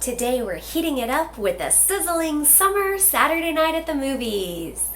Today we're heating it up with a sizzling summer Saturday night at the movies.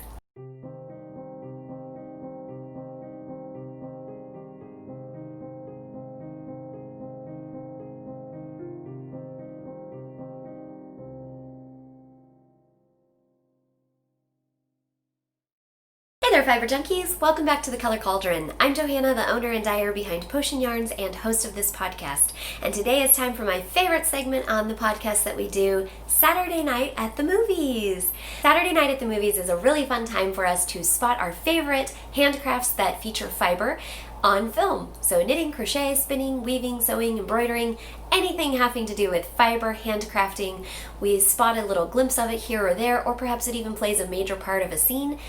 Hey there, Fiber Junkies! Welcome back to the Color Cauldron. I'm Johanna, the owner and dyer behind Potion Yarns and host of this podcast. And today is time for my favorite segment on the podcast that we do, Saturday Night at the Movies. Saturday Night at the Movies is a really fun time for us to spot our favorite handcrafts that feature fiber on film. So knitting, crochet, spinning, weaving, sewing, embroidering, anything having to do with fiber, handcrafting. We spot a little glimpse of it here or there, or perhaps it even plays a major part of a scene.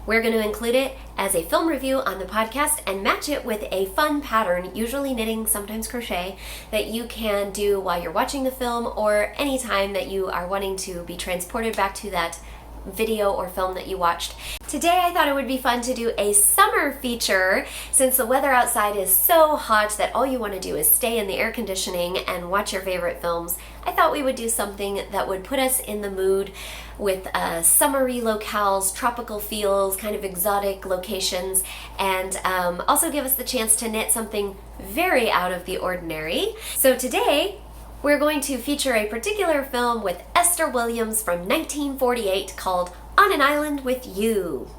We're going to include it as a film review on the podcast and match it with a fun pattern, usually knitting, sometimes crochet, that you can do while you're watching the film or anytime that you are wanting to be transported back to that video or film that you watched. Today I thought it would be fun to do a summer feature since the weather outside is so hot that all you want to do is stay in the air conditioning and watch your favorite films. I thought we would do something that would put us in the mood with summery locales, tropical feels, kind of exotic locations, and also give us the chance to knit something very out of the ordinary. So today we're going to feature a particular film with Esther Williams from 1948 called On an Island with You.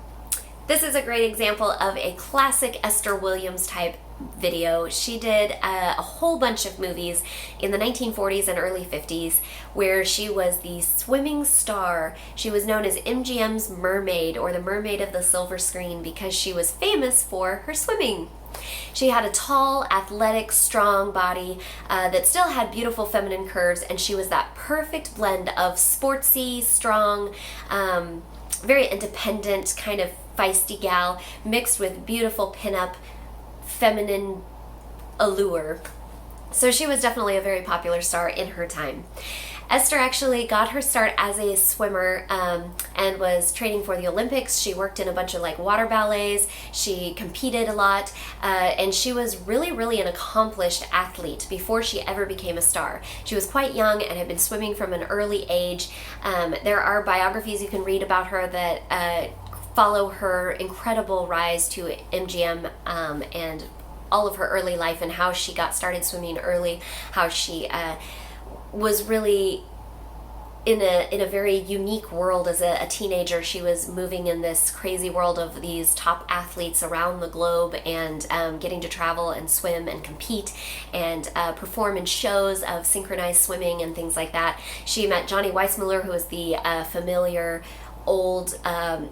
This is a great example of a classic Esther Williams type video. She did a whole bunch of movies in the 1940s and early 50s where she was the swimming star. She was known as MGM's Mermaid, or the Mermaid of the Silver Screen, because she was famous for her swimming. She had a tall, athletic, strong body that still had beautiful feminine curves, and she was that perfect blend of sportsy, strong, very independent, kind of feisty gal mixed with beautiful pinup, feminine allure. So she was definitely a very popular star in her time. Esther actually got her start as a swimmer and was training for the Olympics. She worked in a bunch of water ballets. She competed a lot, and she was really an accomplished athlete before she ever became a star. She was quite young and had been swimming from an early age. There are biographies you can read about her that follow her incredible rise to MGM and all of her early life and how she got started swimming early, how she was really in a very unique world as a teenager. She was moving in this crazy world of these top athletes around the globe and getting to travel and swim and compete and perform in shows of synchronized swimming and things like that. She met Johnny Weissmuller, who is the familiar old,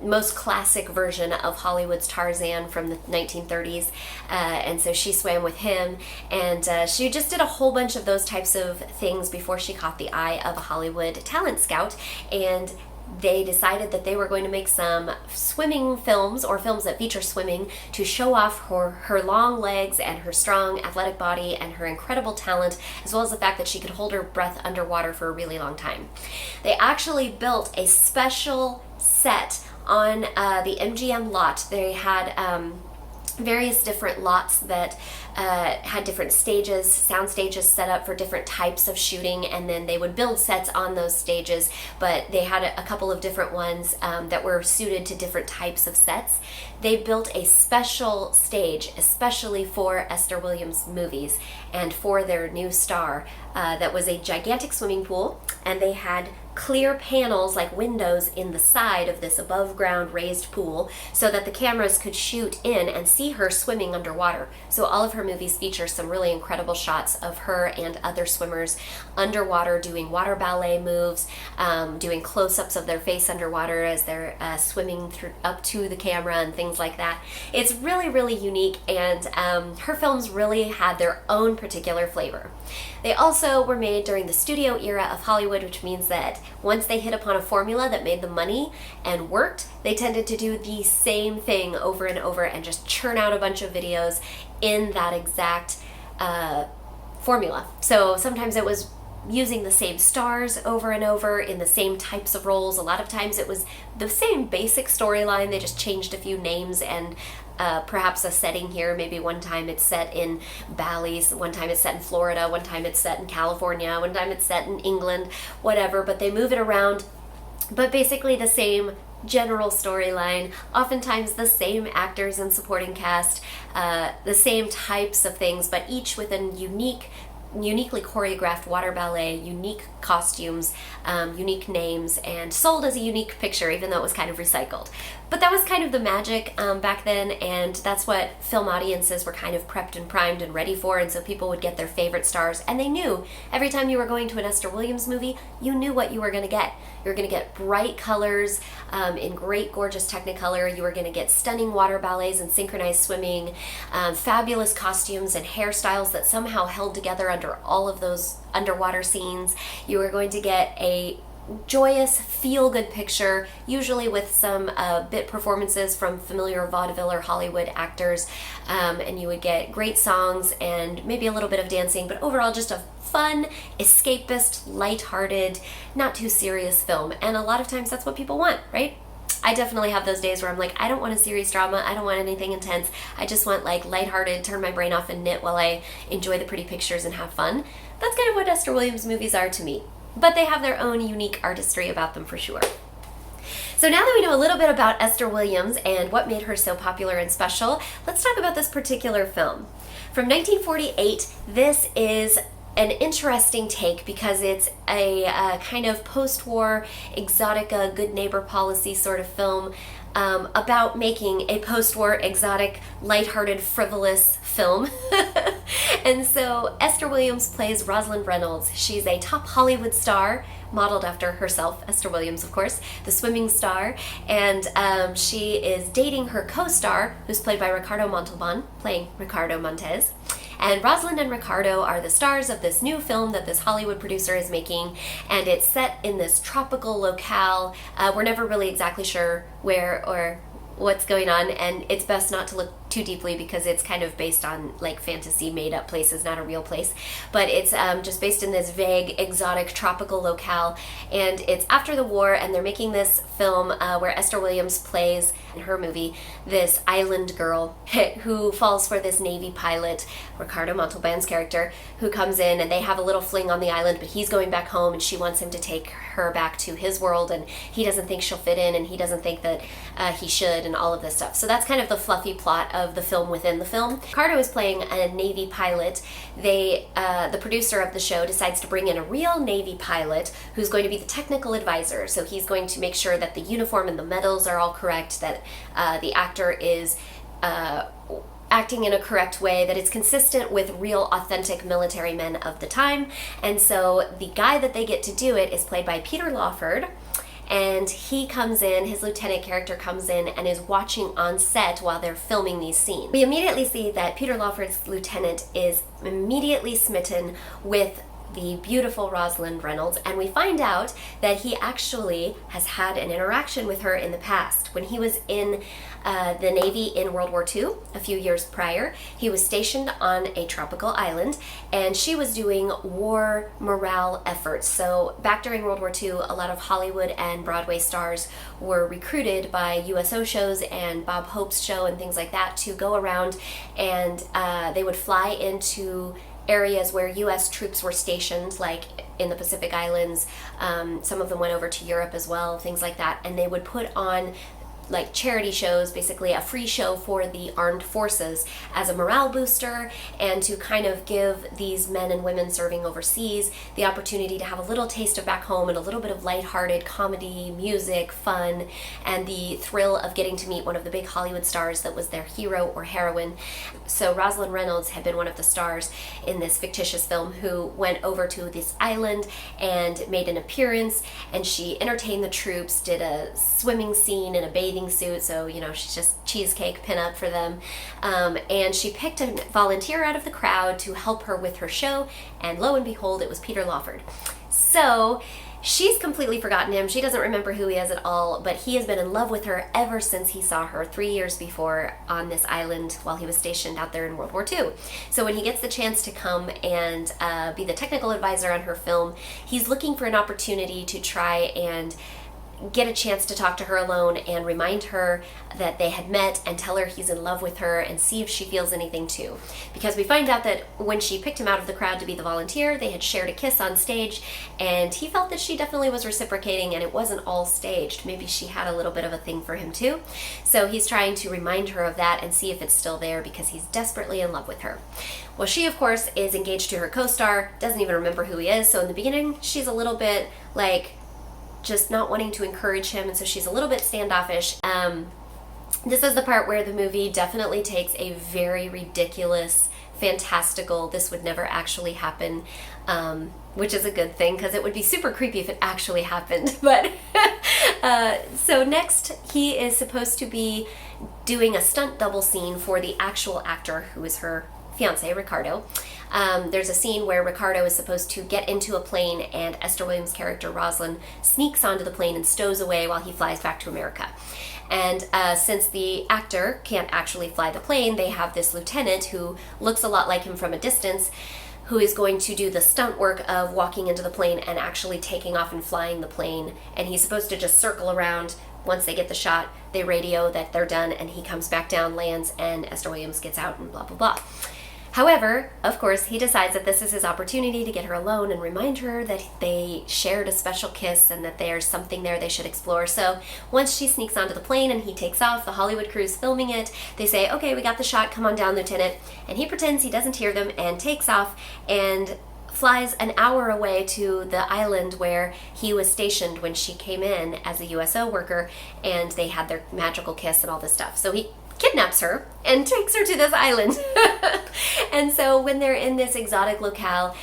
most classic version of Hollywood's Tarzan from the 1930s, and so she swam with him, and she just did a whole bunch of those types of things before she caught the eye of a Hollywood talent scout, and they decided that they were going to make some swimming films, or films that feature swimming, to show off her long legs and her strong athletic body and her incredible talent, as well as the fact that she could hold her breath underwater for a really long time. They actually built a special set on the MGM lot. They had various different lots that had different stages, sound stages set up for different types of shooting, and then they would build sets on those stages, but they had a couple of different ones that were suited to different types of sets. They built a special stage especially for Esther Williams movies and for their new star that was a gigantic swimming pool, and they had clear panels like windows in the side of this above ground raised pool so that the cameras could shoot in and see her swimming underwater. So all of her movies feature some really incredible shots of her and other swimmers underwater doing water ballet moves, doing close-ups of their face underwater as they're swimming up to the camera and things like that. It's really unique, and her films really had their own particular flavor. They also were made during the studio era of Hollywood, which means that once they hit upon a formula that made them money and worked, they tended to do the same thing over and over and just churn out a bunch of videos in that exact formula. So sometimes it was using the same stars over and over in the same types of roles. A lot of times it was the same basic storyline, they just changed a few names and perhaps a setting here. Maybe one time it's set in Bali, one time it's set in Florida, one time it's set in California, one time it's set in England, whatever, but they move it around. But basically the same general storyline, oftentimes the same actors and supporting cast, the same types of things, but each with a uniquely choreographed water ballet, unique costumes, unique names, and sold as a unique picture, even though it was kind of recycled. But that was kind of the magic back then, and that's what film audiences were kind of prepped and primed and ready for, and so people would get their favorite stars, and they knew every time you were going to an Esther Williams movie, you knew what you were going to get. You were going to get bright colors in great, gorgeous Technicolor. You were going to get stunning water ballets and synchronized swimming, fabulous costumes and hairstyles that somehow held together under all of those underwater scenes. You were going to get a joyous, feel-good picture, usually with some bit performances from familiar vaudeville or Hollywood actors, and you would get great songs and maybe a little bit of dancing, but overall just a fun, escapist, lighthearted, not too serious film. And a lot of times that's what people want, right? I definitely have those days where I'm like, I don't want a serious drama, I don't want anything intense, I just want like lighthearted, turn my brain off and knit while I enjoy the pretty pictures and have fun. That's kind of what Esther Williams movies are to me. But they have their own unique artistry about them for sure. So now that we know a little bit about Esther Williams and what made her so popular and special, let's talk about this particular film. From 1948, this is an interesting take because it's a kind of post-war exotica, good neighbor policy sort of film about making a post-war exotic, lighthearted, frivolous film. And so Esther Williams plays Rosalind Reynolds. She's a top Hollywood star, modeled after herself, Esther Williams, of course, the swimming star, and she is dating her co-star, who's played by Ricardo Montalban, playing Ricardo Montes. And Rosalind and Ricardo are the stars of this new film that this Hollywood producer is making, and it's set in this tropical locale. We're never really exactly sure where or what's going on, and it's best not to look too deeply because it's kind of based on like fantasy made up places, not a real place, but it's just based in this vague exotic tropical locale, and it's after the war, and they're making this film where Esther Williams plays in her movie this island girl who falls for this Navy pilot, Ricardo Montalban's character, who comes in, and they have a little fling on the island, but he's going back home and she wants him to take her back to his world, and he doesn't think she'll fit in, and he doesn't think that he should, and all of this stuff. So that's kind of the fluffy plot of the film within the film. Ricardo is playing a Navy pilot. The producer of the show decides to bring in a real Navy pilot who's going to be the technical advisor. So he's going to make sure that the uniform and the medals are all correct, that the actor is acting in a correct way, that it's consistent with real authentic military men of the time. And so the guy that they get to do it is played by Peter Lawford. And he comes in, his lieutenant character comes in and is watching on set while they're filming these scenes. We immediately see that Peter Lawford's lieutenant is immediately smitten with the beautiful Rosalind Reynolds, and we find out that he actually has had an interaction with her in the past. When he was in the Navy in World War II, a few years prior, he was stationed on a tropical island, and she was doing war morale efforts. So back during World War II, a lot of Hollywood and Broadway stars were recruited by USO shows and Bob Hope's show and things like that to go around, and they would fly into areas where U.S. troops were stationed, like in the Pacific Islands. Some of them went over to Europe as well, things like that, and they would put on like charity shows, basically a free show for the armed forces as a morale booster, and to kind of give these men and women serving overseas the opportunity to have a little taste of back home and a little bit of lighthearted comedy, music, fun, and the thrill of getting to meet one of the big Hollywood stars that was their hero or heroine. So Rosalind Reynolds had been one of the stars in this fictitious film who went over to this island and made an appearance, and she entertained the troops, did a swimming scene in a bathing suit, so you know, she's just cheesecake pinup for them, and she picked a volunteer out of the crowd to help her with her show, and lo and behold, it was Peter Lawford. So she's completely forgotten him. She doesn't remember who he is at all, but he has been in love with her ever since he saw her 3 years before on this island while he was stationed out there in World War II. So when he gets the chance to come and be the technical advisor on her film, he's looking for an opportunity to try and get a chance to talk to her alone and remind her that they had met and tell her he's in love with her and see if she feels anything too. Because we find out that when she picked him out of the crowd to be the volunteer, they had shared a kiss on stage, and he felt that she definitely was reciprocating and it wasn't all staged. Maybe she had a little bit of a thing for him too. So he's trying to remind her of that and see if it's still there because he's desperately in love with her. Well, she, of course, is engaged to her co-star, doesn't even remember who he is, so in the beginning, she's a little bit, like, just not wanting to encourage him, and so she's a little bit standoffish. This is the part where the movie definitely takes a very ridiculous, fantastical, this would never actually happen, which is a good thing, because it would be super creepy if it actually happened. But so next, he is supposed to be doing a stunt double scene for the actual actor who is her fiance, Ricardo. There's a scene where Ricardo is supposed to get into a plane and Esther Williams' character, Rosalind, sneaks onto the plane and stows away while he flies back to America. And since the actor can't actually fly the plane, they have this lieutenant who looks a lot like him from a distance, who is going to do the stunt work of walking into the plane and actually taking off and flying the plane. And he's supposed to just circle around. Once they get the shot, they radio that they're done, and he comes back down, lands, and Esther Williams gets out, and blah, blah, blah. However, of course, he decides that this is his opportunity to get her alone and remind her that they shared a special kiss and that there's something there they should explore. So once she sneaks onto the plane and he takes off, the Hollywood crew's filming it. They say, okay, we got the shot, come on down, Lieutenant. And he pretends he doesn't hear them and takes off and flies an hour away to the island where he was stationed when she came in as a USO worker, and they had their magical kiss and all this stuff. So he kidnaps her and takes her to this island. And so when they're in this exotic locale,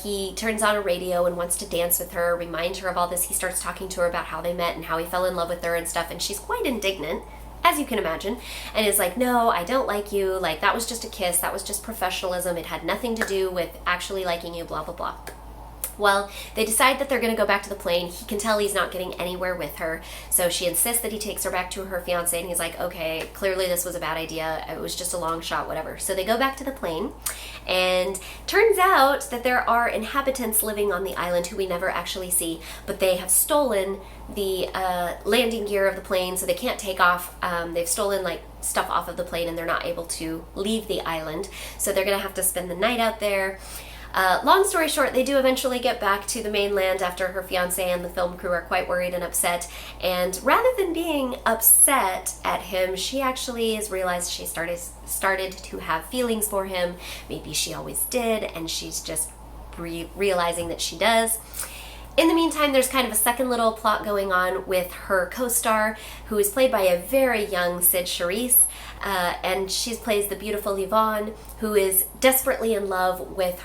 he turns on a radio and wants to dance with her, remind her of all this. He starts talking to her about how they met and how he fell in love with her and stuff, and she's quite indignant, as you can imagine, and is like, no, I don't like you, like, that was just a kiss, that was just professionalism, it had nothing to do with actually liking you, blah, blah, blah. Well, they decide that they're going to go back to the plane. He can tell he's not getting anywhere with her, so she insists that he takes her back to her fiancé, and he's like, okay, clearly this was a bad idea, it was just a long shot, whatever. So they go back to the plane, and turns out that there are inhabitants living on the island who we never actually see, but they have stolen the landing gear of the plane, so they can't take off. They've stolen, like, stuff off of the plane, and they're not able to leave the island, so they're going to have to spend the night out there. Long story short, they do eventually get back to the mainland after her fiancé and the film crew are quite worried and upset. And rather than being upset at him, she actually has realized she started to have feelings for him. Maybe she always did, and she's just realizing that she does. In the meantime, there's kind of a second little plot going on with her co-star, who is played by a very young Sid Charisse. And she plays the beautiful Yvonne, who is desperately in love with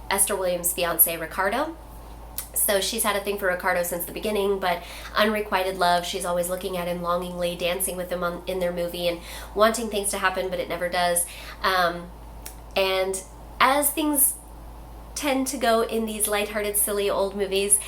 Esther Williams' fiancé, Ricardo. So she's had a thing for Ricardo since the beginning, but unrequited love. She's always looking at him longingly, dancing with him in their movie, and wanting things to happen, but it never does. And as things tend to go in these lighthearted, silly old movies,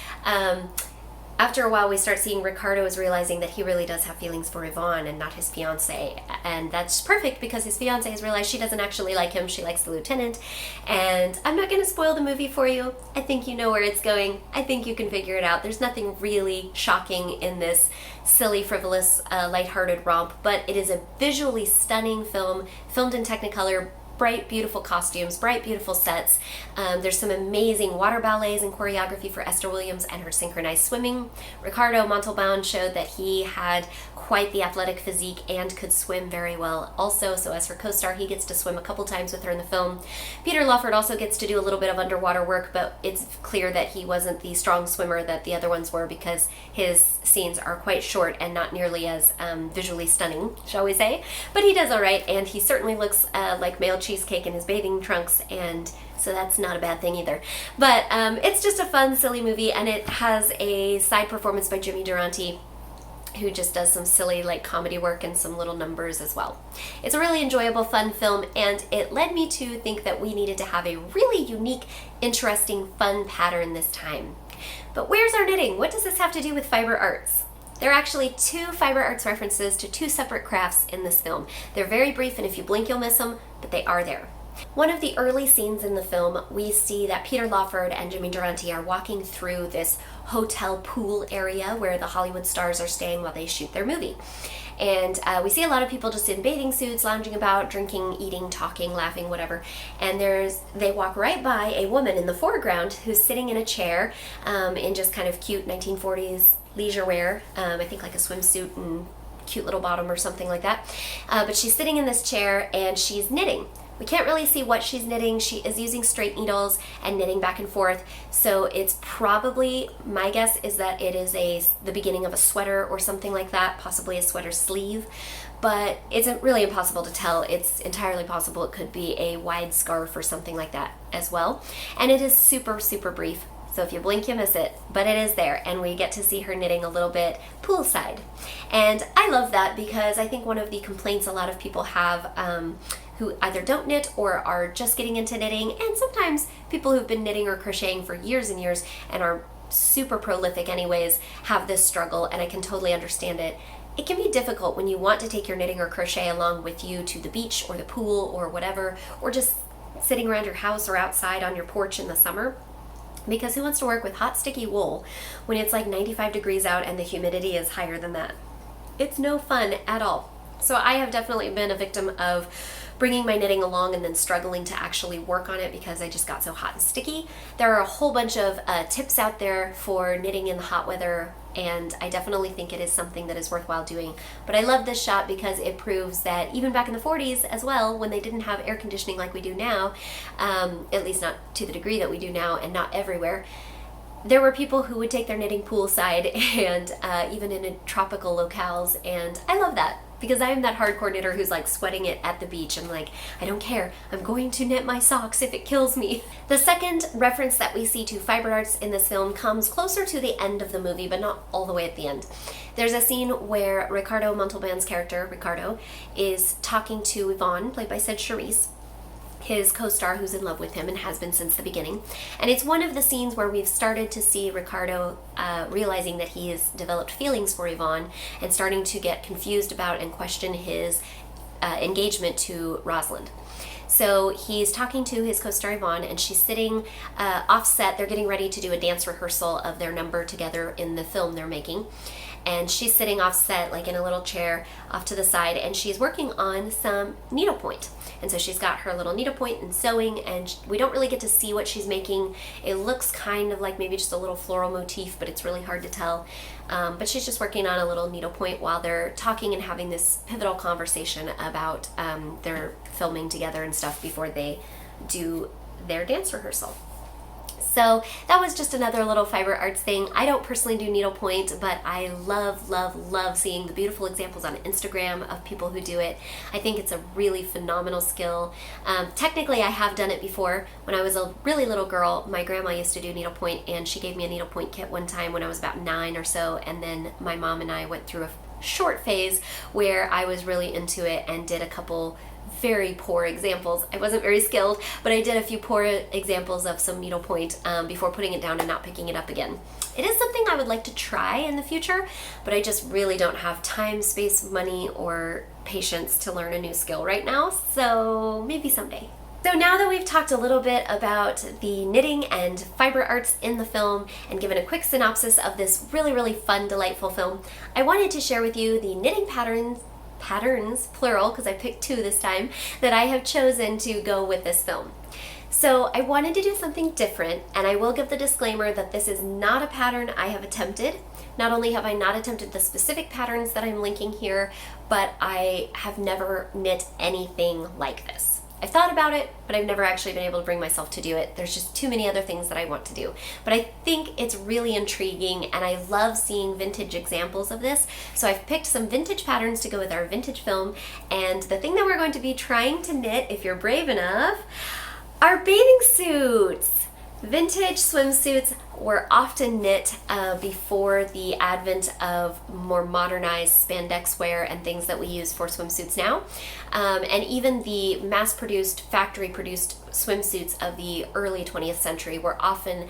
after a while we start seeing Ricardo is realizing that he really does have feelings for Yvonne and not his fiancé, and that's perfect because his fiancé has realized she doesn't actually like him, she likes the lieutenant. And I'm not going to spoil the movie for you. I think you know where it's going. I think you can figure it out. There's nothing really shocking in this silly, frivolous, lighthearted romp, but it is a visually stunning film, filmed in Technicolor, bright, beautiful costumes, bright, beautiful sets. There's some amazing water ballets and choreography for Esther Williams and her synchronized swimming. Ricardo Montalban showed that he had quite the athletic physique and could swim very well also, so as her co-star, he gets to swim a couple times with her in the film. Peter Lawford also gets to do a little bit of underwater work, but it's clear that he wasn't the strong swimmer that the other ones were because his scenes are quite short and not nearly as visually stunning, shall we say. But he does all right, and he certainly looks like male cheesecake in his bathing trunks, and so that's not a bad thing either. But it's just a fun, silly movie, and it has a side performance by Jimmy Durante, who just does some silly, like, comedy work and some little numbers as well. It's a really enjoyable, fun film, and it led me to think that we needed to have a really unique, interesting, fun pattern this time. But where's our knitting? What does this have to do with fiber arts? There are actually 2 fiber arts references to 2 separate crafts in this film. They're very brief, and if you blink, you'll miss them, but they are there. One of the early scenes in the film, we see that Peter Lawford and Jimmy Durante are walking through this hotel pool area where the Hollywood stars are staying while they shoot their movie. And we see a lot of people just in bathing suits, lounging about, drinking, eating, talking, laughing, whatever. And they walk right by a woman in the foreground who's sitting in a chair in just kind of cute 1940s leisure wear. I think like a swimsuit and cute little bottom or something like that. But she's sitting in this chair and she's knitting. We can't really see what she's knitting. She is using straight needles and knitting back and forth. So it's probably, my guess is that it is the beginning of a sweater or something like that, possibly a sweater sleeve. But it's really impossible to tell. It's entirely possible it could be a wide scarf or something like that as well. And it is super, super brief. So if you blink, you miss it, but it is there, and we get to see her knitting a little bit poolside. And I love that because I think one of the complaints a lot of people have who either don't knit or are just getting into knitting, and sometimes people who've been knitting or crocheting for years and years and are super prolific anyways, have this struggle, and I can totally understand it. It can be difficult when you want to take your knitting or crochet along with you to the beach or the pool or whatever, or just sitting around your house or outside on your porch in the summer. Because who wants to work with hot, sticky wool when it's like 95 degrees out and the humidity is higher than that? It's no fun at all. So I have definitely been a victim of bringing my knitting along and then struggling to actually work on it because I just got so hot and sticky. There are a whole bunch of tips out there for knitting in the hot weather, and I definitely think it is something that is worthwhile doing. But I love this shot because it proves that even back in the 40s as well, when they didn't have air conditioning like we do now, at least not to the degree that we do now and not everywhere, there were people who would take their knitting poolside and even in tropical locales, and I love that. Because I'm that hardcore knitter who's like sweating it at the beach and like, I don't care, I'm going to knit my socks if it kills me. The second reference that we see to fiber arts in this film comes closer to the end of the movie, but not all the way at the end. There's a scene where Ricardo Montalban's character, Ricardo, is talking to Yvonne, played by Sid Charisse, his co-star who's in love with him and has been since the beginning. And it's one of the scenes where we've started to see Ricardo realizing that he has developed feelings for Yvonne and starting to get confused about and question his engagement to Rosalind. So he's talking to his co-star Yvonne, and she's sitting offset. They're getting ready to do a dance rehearsal of their number together in the film they're making. And she's sitting offset, like in a little chair off to the side, and she's working on some needlepoint. And so she's got her little needlepoint and sewing, and we don't really get to see what she's making. It looks kind of like maybe just a little floral motif, but it's really hard to tell. But she's just working on a little needlepoint while they're talking and having this pivotal conversation about their filming together and stuff before they do their dance rehearsal. So that was just another little fiber arts thing. I don't personally do needlepoint, but I love, love, love seeing the beautiful examples on Instagram of people who do it. I think it's a really phenomenal skill. Technically, I have done it before. When I was a really little girl, my grandma used to do needlepoint, and she gave me a needlepoint kit one time when I was about 9 or so, and then my mom and I went through a short phase where I was really into it and did a couple very poor examples. I wasn't very skilled, but I did a few poor examples of some needlepoint before putting it down and not picking it up again. It is something I would like to try in the future, but I just really don't have time, space, money, or patience to learn a new skill right now, so maybe someday. So now that we've talked a little bit about the knitting and fiber arts in the film and given a quick synopsis of this really, really fun, delightful film, I wanted to share with you the knitting patterns, plural, because I picked 2 this time, that I have chosen to go with this film. So I wanted to do something different, and I will give the disclaimer that this is not a pattern I have attempted. Not only have I not attempted the specific patterns that I'm linking here, but I have never knit anything like this. I've thought about it, but I've never actually been able to bring myself to do it. There's just too many other things that I want to do. But I think it's really intriguing, and I love seeing vintage examples of this. So I've picked some vintage patterns to go with our vintage film, and the thing that we're going to be trying to knit, if you're brave enough, are bathing suits. Vintage swimsuits were often knit before the advent of more modernized spandex wear and things that we use for swimsuits now. And even the mass-produced, factory-produced swimsuits of the early 20th century were often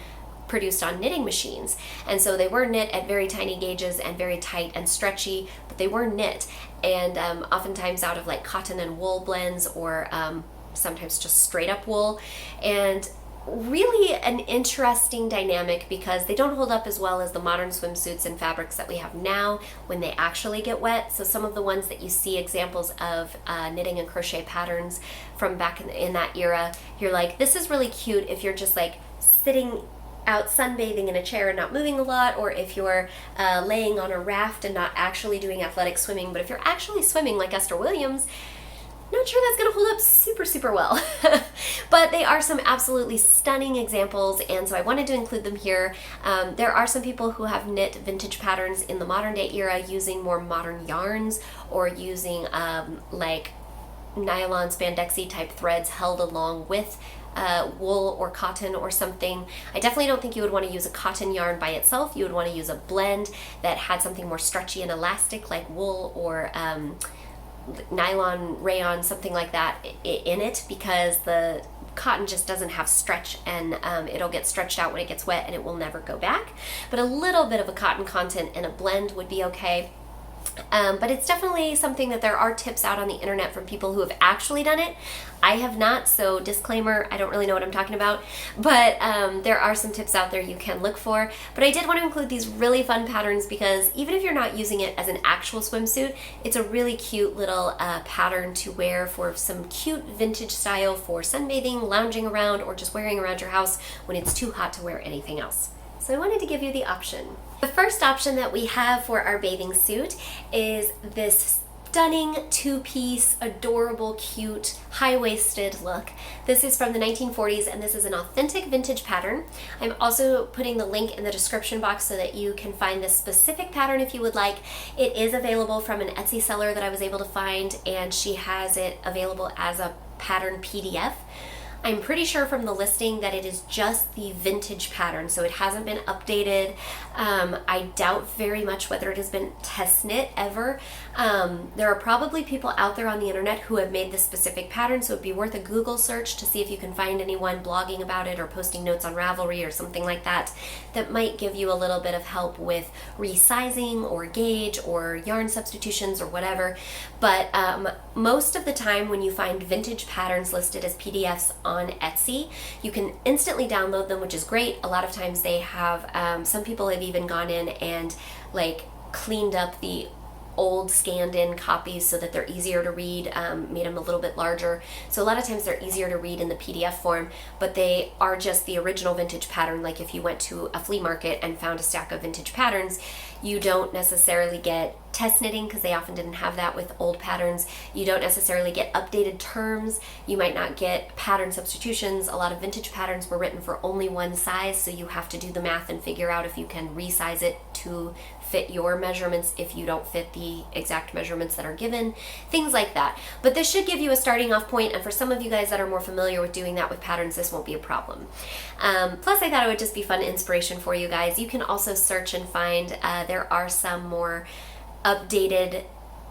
produced on knitting machines. And so they were knit at very tiny gauges and very tight and stretchy, but they were knit. And oftentimes out of like cotton and wool blends or sometimes just straight up wool. And really an interesting dynamic because they don't hold up as well as the modern swimsuits and fabrics that we have now when they actually get wet. So some of the ones that you see examples of knitting and crochet patterns from back in that era, you're like, this is really cute if you're just like sitting out sunbathing in a chair and not moving a lot, or if you're laying on a raft and not actually doing athletic swimming. But if you're actually swimming like Esther Williams, not sure that's going to hold up super well. But they are some absolutely stunning examples, and so I wanted to include them here. There are some people who have knit vintage patterns in the modern day era using more modern yarns, or using like nylon spandexy type threads held along with wool or cotton or something. I definitely don't think you would want to use a cotton yarn by itself. You would want to use a blend that had something more stretchy and elastic like wool or nylon, rayon, something like that in it, because the cotton just doesn't have stretch, and it'll get stretched out when it gets wet and it will never go back. But a little bit of a cotton content in a blend would be okay. But it's definitely something that there are tips out on the internet from people who have actually done it. I have not, so disclaimer, I don't really know what I'm talking about, but there are some tips out there you can look for. But I did want to include these really fun patterns because even if you're not using it as an actual swimsuit, it's a really cute little pattern to wear for some cute vintage style for sunbathing, lounging around, or just wearing around your house when it's too hot to wear anything else. So I wanted to give you the option. The first option that we have for our bathing suit is this stunning two-piece, adorable, cute, high-waisted look. This is from the 1940s, and this is an authentic vintage pattern. I'm also putting the link in the description box so that you can find this specific pattern if you would like. It is available from an Etsy seller that I was able to find, and she has it available as a pattern PDF. I'm pretty sure from the listing that it is just the vintage pattern, so it hasn't been updated. I doubt very much whether it has been test knit ever. There are probably people out there on the internet who have made this specific pattern, so it'd be worth a Google search to see if you can find anyone blogging about it or posting notes on Ravelry or something like that that might give you a little bit of help with resizing or gauge or yarn substitutions or whatever. But most of the time when you find vintage patterns listed as PDFs on Etsy, you can instantly download them, which is great. A lot of times they have, some people have even gone in and like cleaned up the old scanned in copies so that they're easier to read, made them a little bit larger. So a lot of times they're easier to read in the PDF form, but they are just the original vintage pattern. Like if you went to a flea market and found a stack of vintage patterns, you don't necessarily get test knitting because they often didn't have that with old patterns. You don't necessarily get updated terms. You might not get pattern substitutions. A lot of vintage patterns were written for only one size, so you have to do the math and figure out if you can resize it to fit your measurements if you don't fit the exact measurements that are given, things like that. But this should give you a starting off point, and for some of you guys that are more familiar with doing that with patterns, this won't be a problem. Plus I thought it would just be fun inspiration for you guys. You can also search and find, there are some more updated,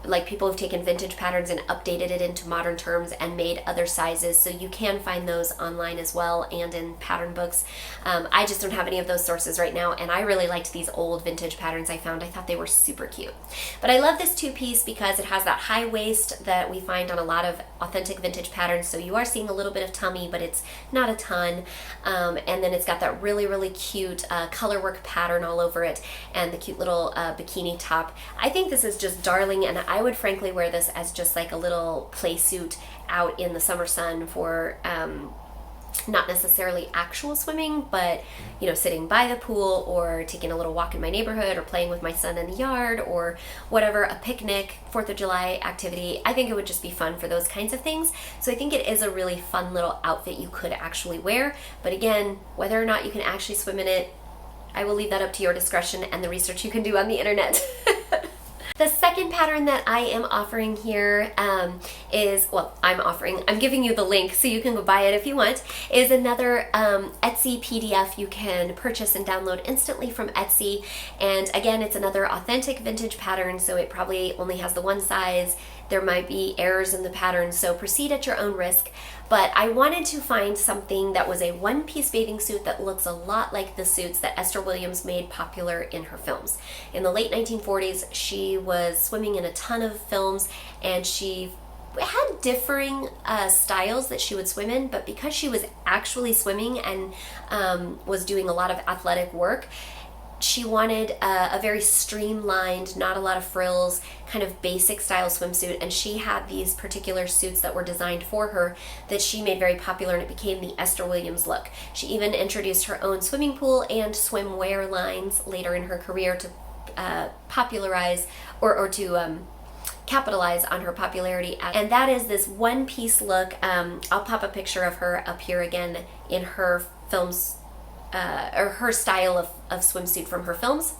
like people have taken vintage patterns and updated it into modern terms and made other sizes, so you can find those online as well and in pattern books. I just don't have any of those sources right now, and I really liked these old vintage patterns I found. I thought they were super cute. But I love this two-piece because it has that high waist that we find on a lot of authentic vintage patterns, so you are seeing a little bit of tummy, but it's not a ton. And then it's got that really cute color work pattern all over it and the cute little bikini top. I think this is just darling, and I would frankly wear this as just like a little play suit out in the summer sun for not necessarily actual swimming, but you know, sitting by the pool or taking a little walk in my neighborhood or playing with my son in the yard or whatever, a picnic, 4th of July activity. I think it would just be fun for those kinds of things. So I think it is a really fun little outfit you could actually wear. But again, whether or not you can actually swim in it, I will leave that up to your discretion and the research you can do on the internet. The second pattern that I am offering here I'm giving you the link so you can go buy it if you want, is another Etsy PDF you can purchase and download instantly from Etsy. And again, it's another authentic vintage pattern, so it probably only has the one size. There might be errors in the pattern, so proceed at your own risk. But I wanted to find something that was a one-piece bathing suit that looks a lot like the suits that Esther Williams made popular in her films. In the late 1940s, she was swimming in a ton of films, and she had differing styles that she would swim in, but because she was actually swimming and was doing a lot of athletic work, she wanted a very streamlined, not a lot of frills, kind of basic style swimsuit, and she had these particular suits that were designed for her that she made very popular, and it became the Esther Williams look. She even introduced her own swimming pool and swimwear lines later in her career to popularize or to capitalize on her popularity. And that is this one-piece look. I'll pop a picture of her up here again in her films, or her style of swimsuit from her films.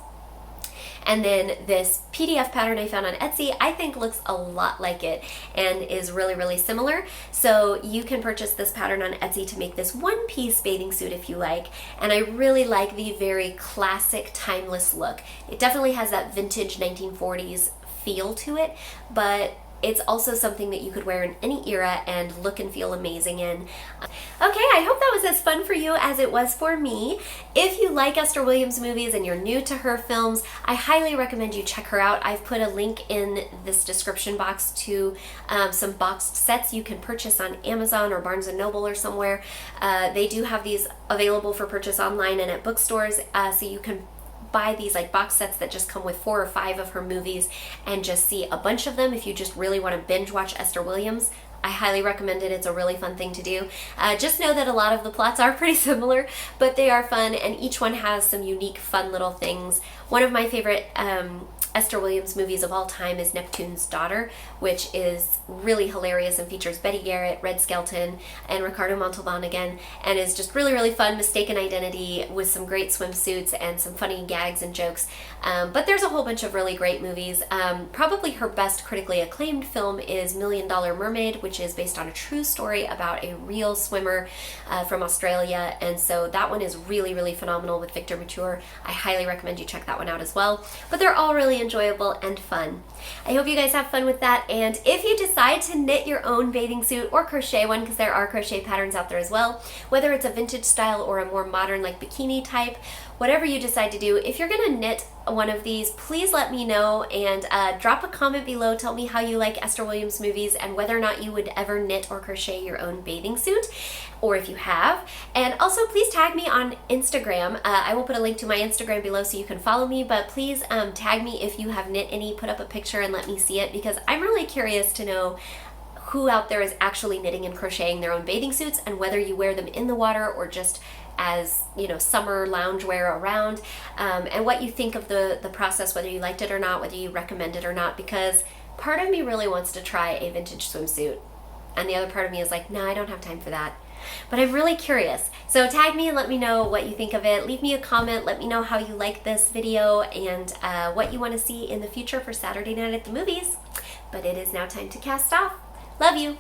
And then this PDF pattern I found on Etsy, I think looks a lot like it and is really, really similar. So you can purchase this pattern on Etsy to make this one-piece bathing suit if you like. And I really like the very classic, timeless look. It definitely has that vintage 1940s feel to it, but it's also something that you could wear in any era and look and feel amazing in. Okay, I hope that was as fun for you as it was for me. If you like Esther Williams movies and you're new to her films, I highly recommend you check her out. I've put a link in this description box to some boxed sets you can purchase on Amazon or Barnes & Noble or somewhere. They do have these available for purchase online and at bookstores, so you can buy these like box sets that just come with 4 or 5 of her movies and just see a bunch of them if you just really want to binge watch Esther Williams. I highly recommend it. It's a really fun thing to do. Just know that a lot of the plots are pretty similar, but they are fun, and each one has some unique, fun little things. One of my favorite Esther Williams movies of all time is Neptune's Daughter, which is really hilarious and features Betty Garrett, Red Skelton, and Ricardo Montalban again, and is just really, really fun, mistaken identity with some great swimsuits and some funny gags and jokes. But there's a whole bunch of really great movies. Probably her best critically acclaimed film is $1 Million Mermaid, which is based on a true story about a real swimmer from Australia, and so that one is really, really phenomenal with Victor Mature. I highly recommend you check that one out as well. But they're all really enjoyable and fun. I hope you guys have fun with that, and if you decide to knit your own bathing suit or crochet one, because there are crochet patterns out there as well, whether it's a vintage style or a more modern like bikini type, whatever you decide to do, if you're gonna knit one of these, please let me know and drop a comment below. Tell me how you like Esther Williams movies and whether or not you would ever knit or crochet your own bathing suit, or if you have. And also please tag me on Instagram. I will put a link to my Instagram below so you can follow me, but please tag me if you have knit any, put up a picture and let me see it, because I'm really curious to know who out there is actually knitting and crocheting their own bathing suits, and whether you wear them in the water or just as, you know, summer loungewear around, and what you think of the process, whether you liked it or not, whether you recommend it or not, because part of me really wants to try a vintage swimsuit, and the other part of me is like, no, I don't have time for that. But I'm really curious. So tag me and let me know what you think of it. Leave me a comment. Let me know how you like this video and what you want to see in the future for Saturday night at the movies. But it is now time to cast off. Love you.